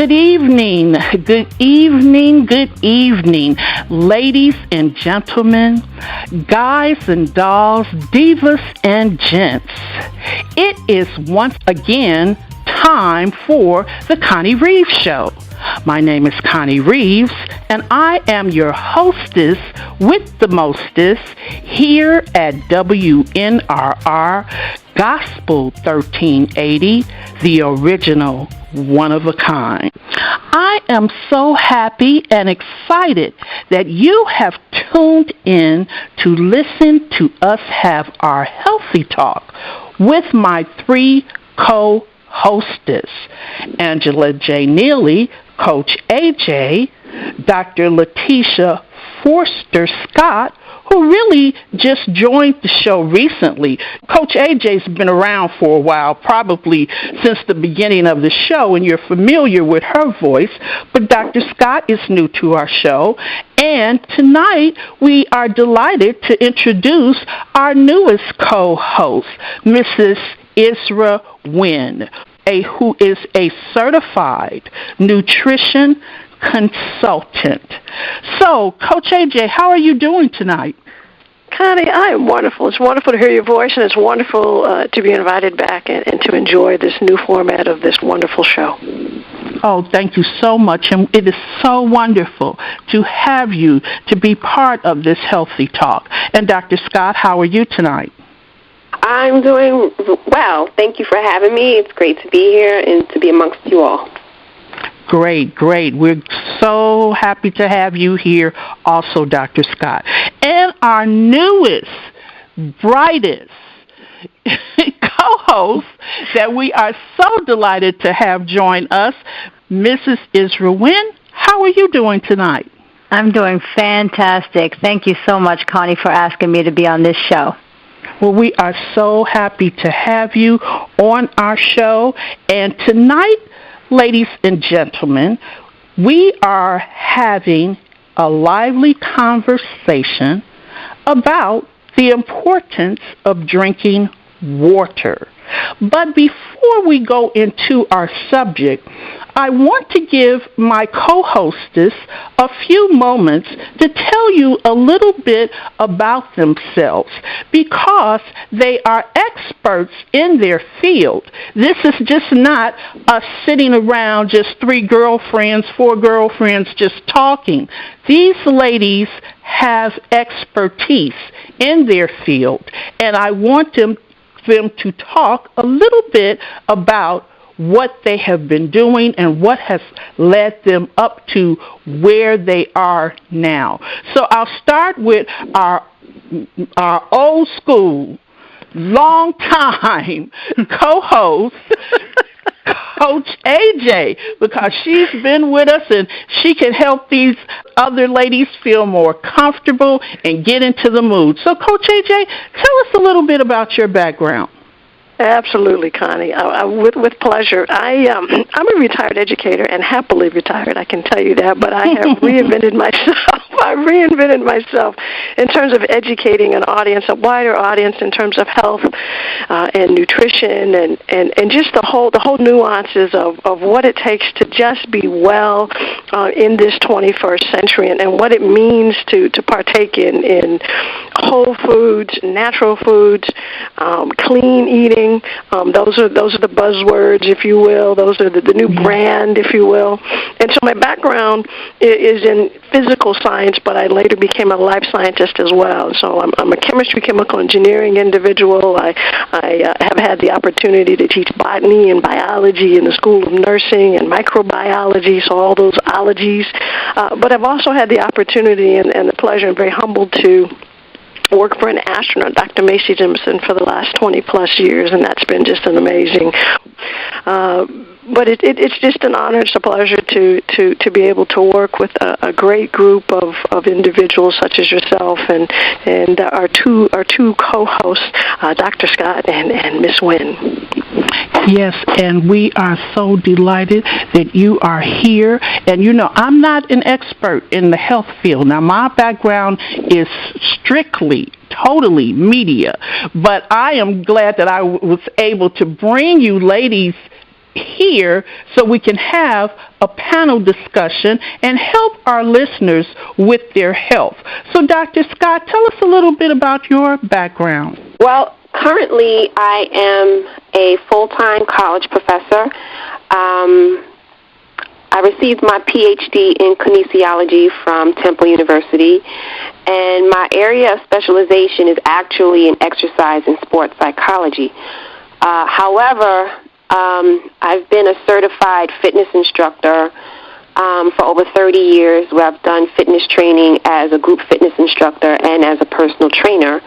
Good evening, good evening, good evening, ladies and gentlemen, guys and dolls, divas and gents. It is once again time for the Connie Reeves Show. My name is Connie Reeves, and I am your hostess with the mostest here at WNRR Gospel 1380, the original one of a kind. I am so happy and excited that you have tuned in to listen to us have our healthy talk with my three co-hostess, Angela J. Neely, Coach AJ, Dr. Letitia Forster Scott, who really just joined the show recently. Coach AJ's been around for a while, probably since the beginning of the show, and you're familiar with her voice, but Dr. Scott is new to our show. And tonight, we are delighted to introduce our newest co-host, Mrs. Isra Wynn, who is a certified nutrition consultant. So, Coach AJ, how are you doing tonight? Connie, I am wonderful. It's wonderful to hear your voice, and it's wonderful to be invited back and to enjoy this new format of this wonderful show. Oh, thank you so much, and it is so wonderful to have you to be part of this healthy talk. And Dr. Scott, how are you tonight? I'm doing well. Thank you for having me. It's great to be here and to be amongst you all. Great, great. We're so happy to have you here also, Dr. Scott. And our newest, brightest co-host that we are so delighted to have join us, Mrs. Isra Wynn. How are you doing tonight? I'm doing fantastic. Thank you so much, Connie, for asking me to be on this show. Well, we are so happy to have you on our show. And tonight, ladies and gentlemen, we are having a lively conversation about the importance of drinking water. But before we go into our subject, I want to give my co-hostess a few moments to tell you a little bit about themselves because they are experts in their field. This is just not us sitting around, just three girlfriends, four girlfriends just talking. These ladies have expertise in their field, and I want them to talk a little bit about what they have been doing and what has led them up to where they are now. So I'll start with our old school, long time co-host, Coach AJ, because she's been with us and she can help these other ladies feel more comfortable and get into the mood. So, Coach AJ, tell us a little bit about your background. Absolutely, Connie. With pleasure. I'm a retired educator and happily retired, I can tell you that, but I have reinvented myself. I reinvented myself in terms of educating an audience, a wider audience in terms of health and nutrition and just the whole nuances of what it takes to just be well in this 21st century and what it means to partake in whole foods, natural foods, clean eating. Those are the buzzwords, if you will. Those are the new brand, if you will. And so my background is in physical science, but I later became a life scientist as well. So I'm a chemistry, chemical engineering individual. I have had the opportunity to teach botany and biology in the School of Nursing and microbiology, so all those ologies. But I've also had the opportunity and the pleasure and very humbled to work for an astronaut, Dr. Macy Jemison, for the last 20-plus years, and that's been just an amazing. But it's just an honor, it's a pleasure to be able to work with a great group of individuals such as yourself and our two co-hosts, Dr. Scott and Miss Wynn. Yes, and we are so delighted that you are here. And, you know, I'm not an expert in the health field. Now, my background is strictly, totally media. But I am glad that I was able to bring you ladies here so we can have a panel discussion and help our listeners with their health. So, Dr. Scott, tell us a little bit about your background. Well, currently I am a full-time college professor. I received my PhD in kinesiology from Temple University, and my area of specialization is actually in exercise and sports psychology. However, I've been a certified fitness instructor for over 30 years, where I've done fitness training as a group fitness instructor and as a personal trainer.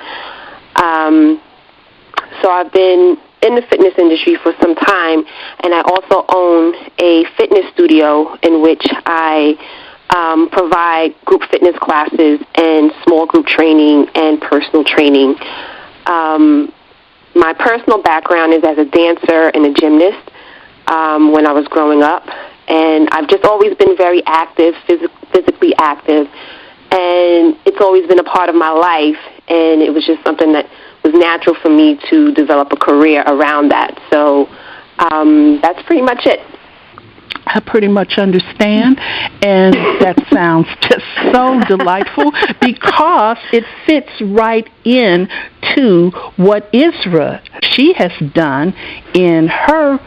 So I've been in the fitness industry for some time, and I also own a fitness studio in which I provide group fitness classes and small group training and personal training. My personal background is as a dancer and a gymnast when I was growing up, and I've just always been very active, physically active, and it's always been a part of my life, and it was just something that was natural for me to develop a career around that. So that's pretty much it. I pretty much understand, and that sounds just so delightful because it fits right in to what Isra, she has done in her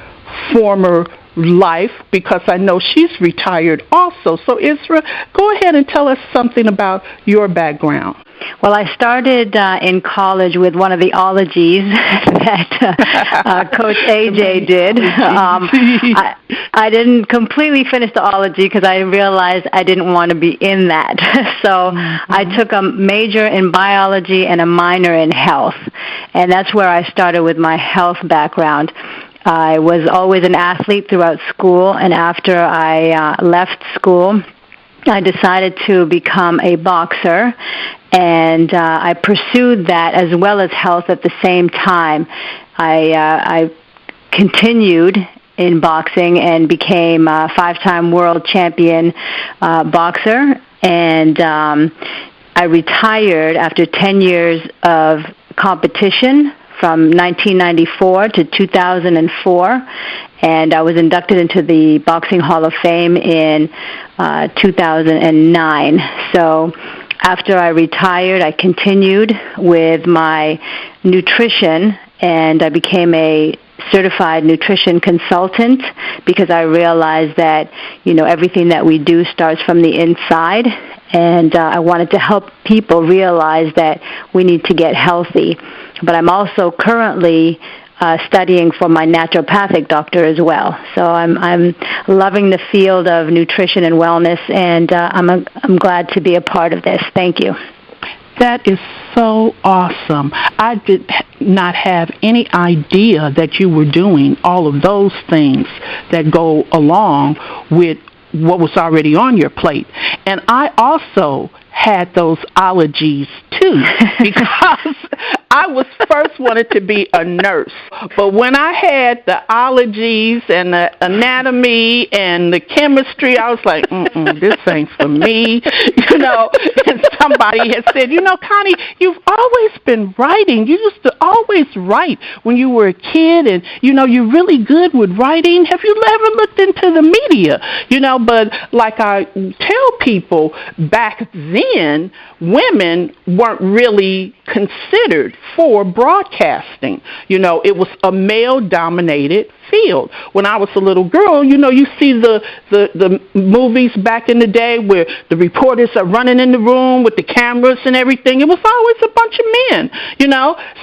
former life, because I know she's retired also. So Isra, go ahead and tell us something about your background. Well, I started in college with one of the ologies that Coach AJ did. I didn't completely finish the ology because I realized I didn't want to be in that. So I took a major in biology and a minor in health, and that's where I started with my health background. I was always an athlete throughout school, and after I left school, I decided to become a boxer, and I pursued that as well as health at the same time. I continued in boxing and became a 5-time world champion boxer, and I retired after 10 years of competition from 1994 to 2004, and I was inducted into the Boxing Hall of Fame in 2009. So after I retired, I continued with my nutrition, and I became a certified nutrition consultant because I realized that, everything that we do starts from the inside, and I wanted to help people realize that we need to get healthy. But I'm also currently studying for my naturopathic doctor as well. So I'm loving the field of nutrition and wellness, and I'm glad to be a part of this. Thank you. That is so awesome. I did not have any idea that you were doing all of those things that go along with what was already on your plate. And I also had those allergies too, because I was first wanted to be a nurse. But when I had the allergies and the anatomy and the chemistry, I was like, this ain't for me. And somebody had said, Connie, you've always been writing. You used to always write when you were a kid, and, you're really good with writing. Have you ever looked into the media? But like I tell people, back then, women weren't really considered for broadcasting. It was a male-dominated field. When I was a little girl, you see the movies back in the day where the reporters are running in the room with the cameras and everything. It was always a bunch of men,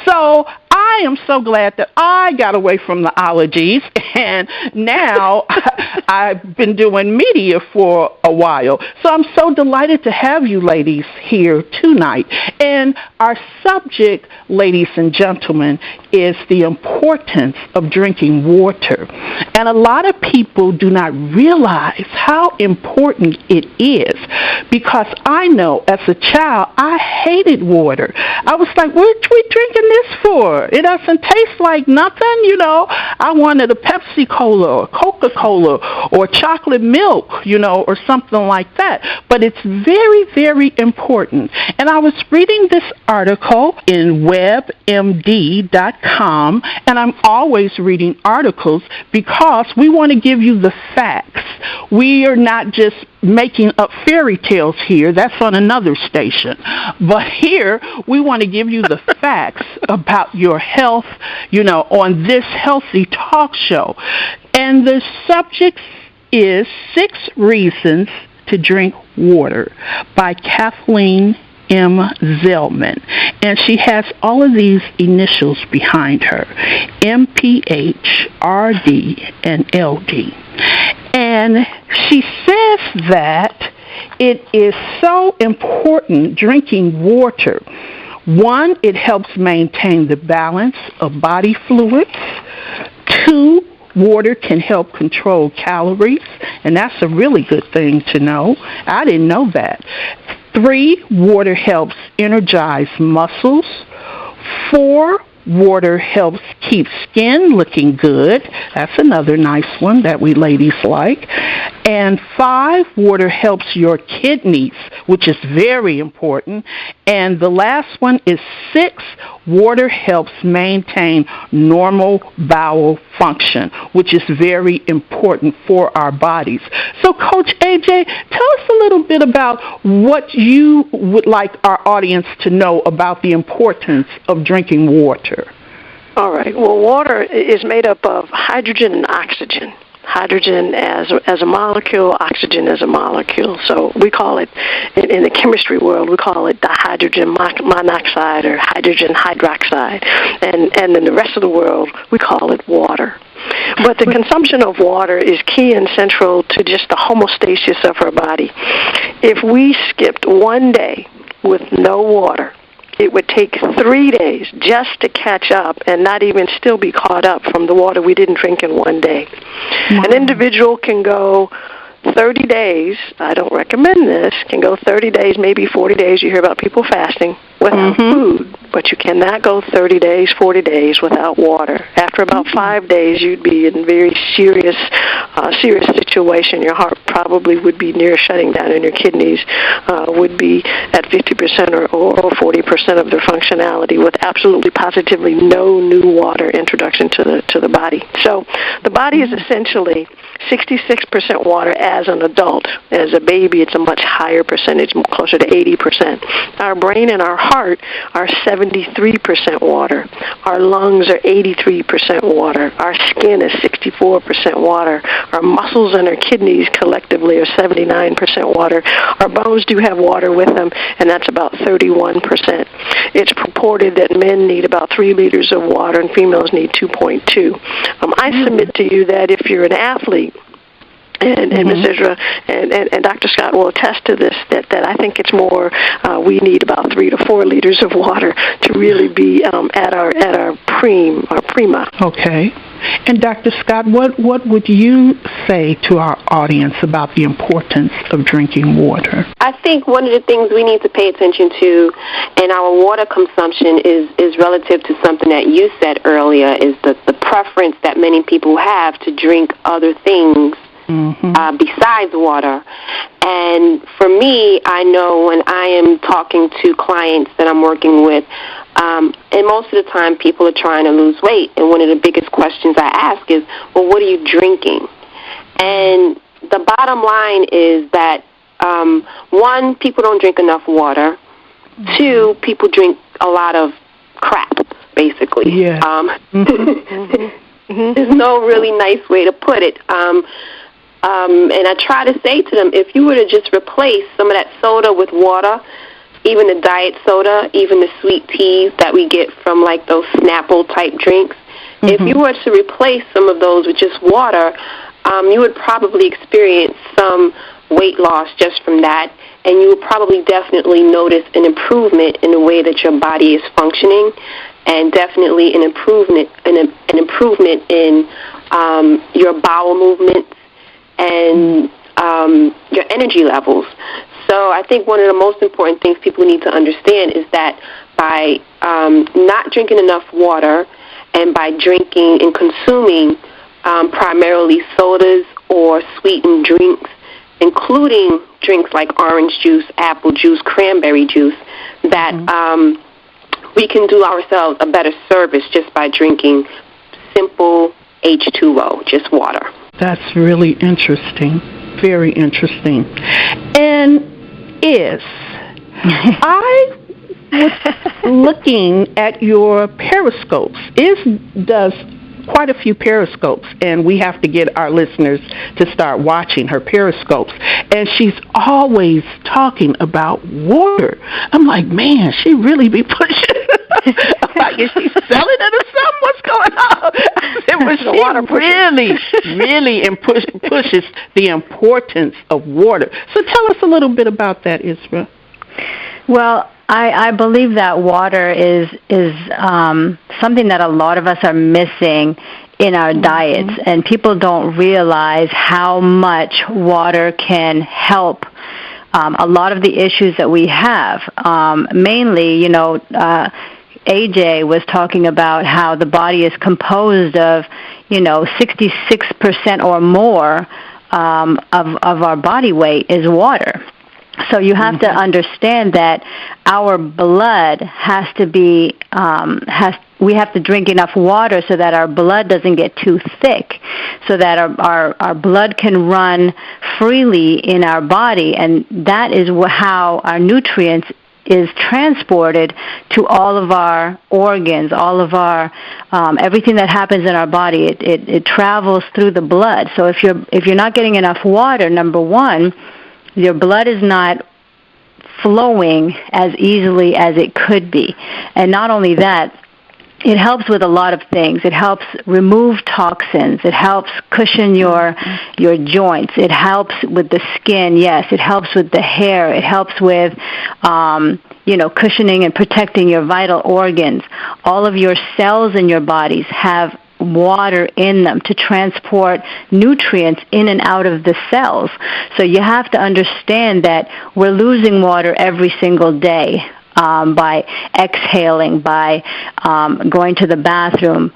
So I am so glad that I got away from the allergies, and now I've been doing media for a while. So I'm so delighted to have you ladies here tonight. And our subject, ladies and gentlemen, is the importance of drinking water. And a lot of people do not realize how important it is, because I know as a child, I hated water. I was like, what are we drinking this for? It doesn't taste like nothing, I wanted a Pepsi Cola or Coca-Cola or chocolate milk, or something like that. But it's very, very important. And I was reading this article in webmd.com, humidity.com, and I'm always reading articles because we want to give you the facts. We are not just making up fairy tales here. That's on another station. But here, we want to give you the facts about your health, on this Healthy Talk Show. And the subject is 6 Reasons to Drink Water by Kathleen M. Zellman. And she has all of these initials behind her, MPH, RD, and LD. And she says that it is so important drinking water. 1, it helps maintain the balance of body fluids. 2, water can help control calories, and that's a really good thing to know. I didn't know that. 3, water helps energize muscles. 4, water helps keep skin looking good. That's another nice one that we ladies like. And 5, water helps your kidneys, which is very important. And the last one is 6, water helps maintain normal bowel function, which is very important for our bodies. So, Coach AJ, tell us a little bit about what you would like our audience to know about the importance of drinking water. All right. Well, water is made up of hydrogen and oxygen. Hydrogen as a molecule, oxygen as a molecule. So we call it, in the chemistry world, we call it dihydrogen monoxide or hydrogen hydroxide. And in the rest of the world, we call it water. But the consumption of water is key and central to just the homeostasis of our body. If we skipped one day with no water, it would take 3 days just to catch up and not even still be caught up from the water we didn't drink in one day. Wow. An individual can go 30 days, I don't recommend this, can go 30 days, maybe 40 days. You hear about people fasting without food, but you cannot go 30 days, 40 days without water. After about 5 days, you'd be in a very serious situation. Your heart probably would be near shutting down, and your kidneys would be at 50% or 40% of their functionality, with absolutely positively no new water introduction to the body. So the body is essentially 66% water as an adult. As a baby, it's a much higher percentage, closer to 80%. Our brain and our heart are 73% water. Our lungs are 83% water. Our skin is 64% water. Our muscles and our kidneys collectively are 79% water. Our bones do have water with them, and that's about 31%. It's purported that men need about 3 liters of water and females need 2.2. I submit to you that if you're an athlete, and Ms. Isra and Dr. Scott will attest to this, that I think it's more, we need about 3 to 4 liters of water to really be at our prima. Okay. And Dr. Scott, what would you say to our audience about the importance of drinking water? I think one of the things we need to pay attention to in our water consumption is relative to something that you said earlier, is the preference that many people have to drink other things besides water. And for me, I know when I am talking to clients that I'm working with, and most of the time people are trying to lose weight, and one of the biggest questions I ask is, well, what are you drinking? And the bottom line is that, 1, people don't drink enough water. 2, people drink a lot of crap, basically. Yeah. There's no really nice way to put it. And I try to say to them, if you were to just replace some of that soda with water, even the diet soda, even the sweet teas that we get from like those Snapple type drinks, if you were to replace some of those with just water, you would probably experience some weight loss just from that, and you would probably definitely notice an improvement in the way that your body is functioning, and definitely an improvement in your bowel movements and your energy levels. So I think one of the most important things people need to understand is that by not drinking enough water and by drinking and consuming primarily sodas or sweetened drinks, including drinks like orange juice, apple juice, cranberry juice, that we can do ourselves a better service just by drinking simple H2O, just water. That's really interesting. Very interesting. And I was looking at your periscopes. Does quite a few periscopes, and we have to get our listeners to start watching her periscopes. And she's always talking about water. I'm like, man, she really be pushing. I'm like, is she selling it or something? What's going on? I said, well, she really pushes the importance of water. So tell us a little bit about that, Isra. Well, I believe that water is something that a lot of us are missing in our diets, and people don't realize how much water can help a lot of the issues that we have. Mainly, AJ was talking about how the body is composed of, 66% or more of our body weight is water. So you have to understand that our blood has to be we have to drink enough water so that our blood doesn't get too thick, so that our blood can run freely in our body, and that is how our nutrients is transported to all of our organs, all of our everything that happens in our body. It travels through the blood. So if you're not getting enough water, number one, your blood is not flowing as easily as it could be. And not only that, it helps with a lot of things. It helps remove toxins. It helps cushion your joints. It helps with the skin, yes. It helps with the hair. It helps with, cushioning and protecting your vital organs. All of your cells in your bodies have water in them to transport nutrients in and out of the cells. So you have to understand that we're losing water every single day by exhaling, by going to the bathroom,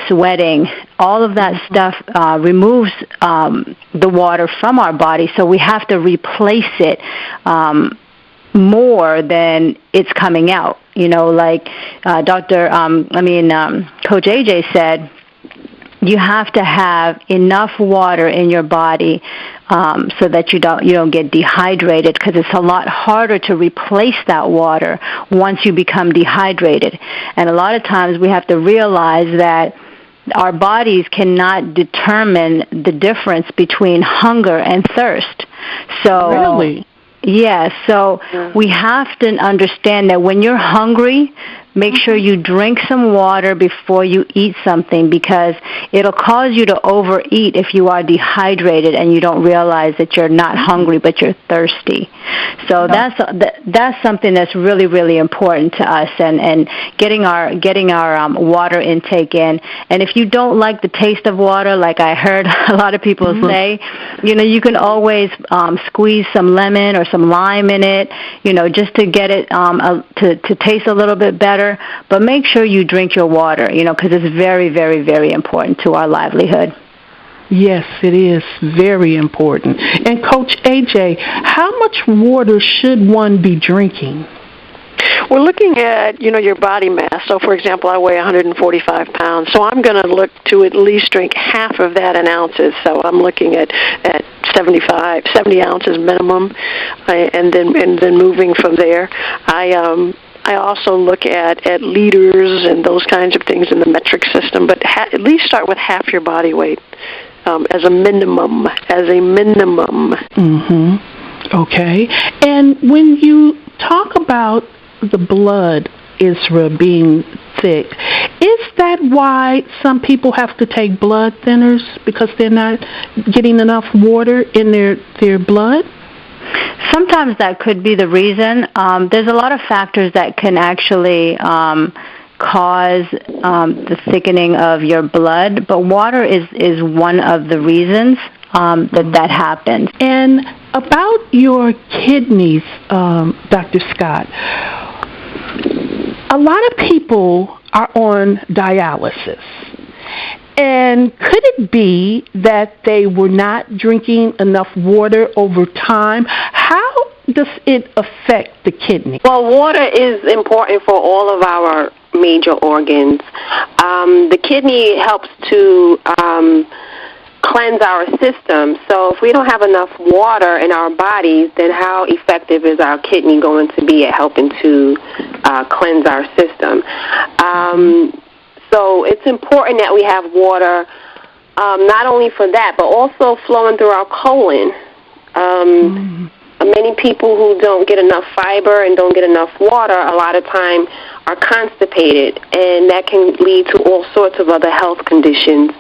sweating. All of that stuff removes the water from our body, so we have to replace it more than it's coming out. Like Coach AJ said, you have to have enough water in your body so that you don't get dehydrated, because it's a lot harder to replace that water once you become dehydrated. And a lot of times we have to realize that our bodies cannot determine the difference between hunger and thirst. So really? Yes, so we have to understand that when you're hungry, make sure you drink some water before you eat something, because it'll cause you to overeat if you are dehydrated and you don't realize that you're not hungry but you're thirsty. So that's something that's really, really important to us, and getting our water intake in. And if you don't like the taste of water, like I heard a lot of people say, you can always squeeze some lemon or some lime in it, just to get it to taste a little bit better. But make sure you drink your water, because it's very, very, very important to our livelihood. Yes, it is very important. And Coach AJ, how much water should one be drinking? We're looking at, your body mass. So, for example, I weigh 145 pounds. So I'm going to look to at least drink half of that in ounces. So I'm looking at 70 ounces minimum, and then moving from there. I also look at liters and those kinds of things in the metric system, but at least start with half your body weight as a minimum. Mm-hmm. Okay. And when you talk about the blood, Isra, being thick, is that why some people have to take blood thinners, because they're not getting enough water in their blood? Sometimes that could be the reason. There's a lot of factors that can actually cause the thickening of your blood, but water is one of the reasons that happens. And about your kidneys, Dr. Scott, a lot of people are on dialysis. And could it be that they were not drinking enough water over time? How does it affect the kidney? Well, water is important for all of our major organs. The kidney helps to cleanse our system. So if we don't have enough water in our bodies, then how effective is our kidney going to be at helping to cleanse our system? So it's important that we have water, not only for that, but also flowing through our colon. Many people who don't get enough fiber and don't get enough water a lot of time are constipated, and that can lead to all sorts of other health conditions,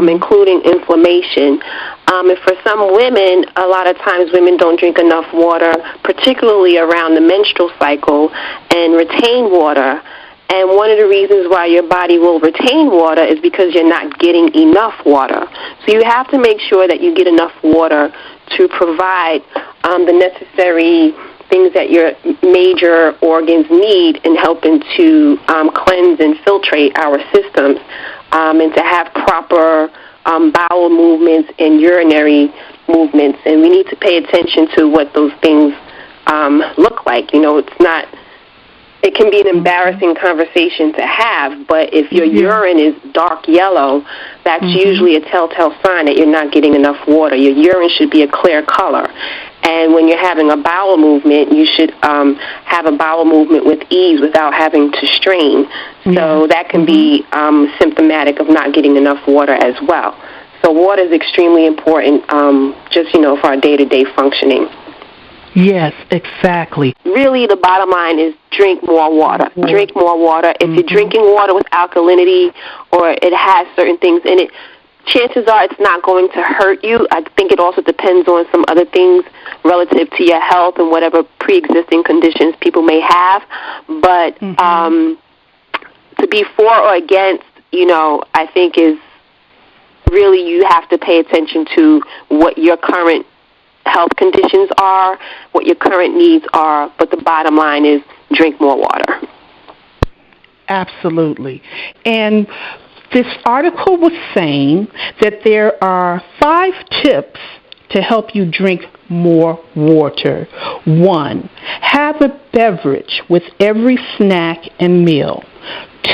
including inflammation. And for some women, a lot of times women don't drink enough water, particularly around the menstrual cycle, and retain water. And one of the reasons why your body will retain water is because you're not getting enough water. So you have to make sure that you get enough water to provide the necessary things that your major organs need in helping to cleanse and filtrate our systems, and to have proper bowel movements and urinary movements. And we need to pay attention to what those things look like. You know, it can be an embarrassing conversation to have, but if your urine is dark yellow, that's usually a telltale sign that you're not getting enough water. Your urine should be a clear color. And when you're having a bowel movement, you should have a bowel movement with ease without having to strain. So that can be symptomatic of not getting enough water as well. So water is extremely important, for our day-to-day functioning. Yes, exactly. Really, the bottom line is drink more water. Drink more water. If you're drinking water with alkalinity or it has certain things in it, chances are it's not going to hurt you. I think it also depends on some other things relative to your health and whatever pre-existing conditions people may have. But to be for or against, I think is really you have to pay attention to what your current health conditions are, what your current needs are, but the bottom line is drink more water. Absolutely. And this article was saying that there are 5 tips to help you drink more water. 1, have a beverage with every snack and meal.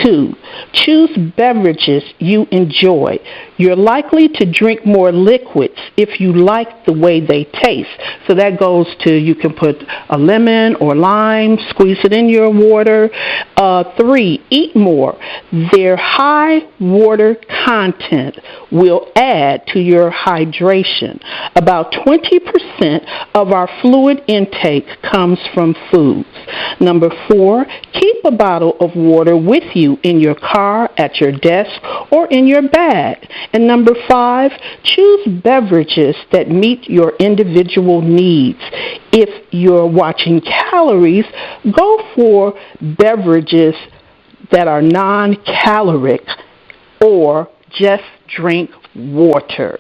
2, choose beverages you enjoy. You're likely to drink more liquids if you like the way they taste. So that goes to, you can put a lemon or lime, squeeze it in your water. 3, eat more. Their high water content will add to your hydration. About 20% of our fluid intake comes from foods. Number 4, keep a bottle of water with you in your car, at your desk, or in your bag. And number 5, choose beverages that meet your individual needs. If you're watching calories, go for beverages that are non-caloric, or just drink water.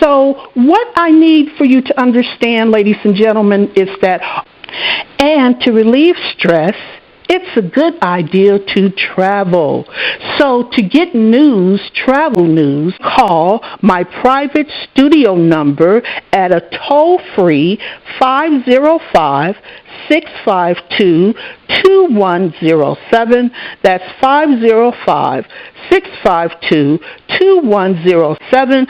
So what I need for you to understand, ladies and gentlemen, is that, and to relieve stress, it's a good idea to travel. So to get news, travel news, call my private studio number at a toll-free 505-652-2107. That's 505-652-2107.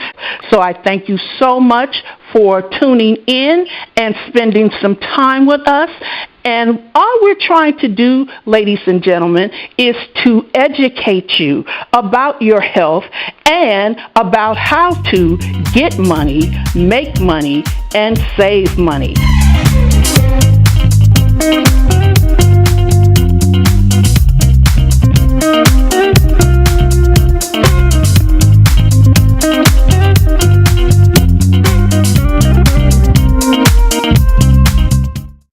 So I thank you so much for tuning in and spending some time with us. And all we're trying to do, ladies and gentlemen, is to educate you about your health and about how to get money, make money, and save money.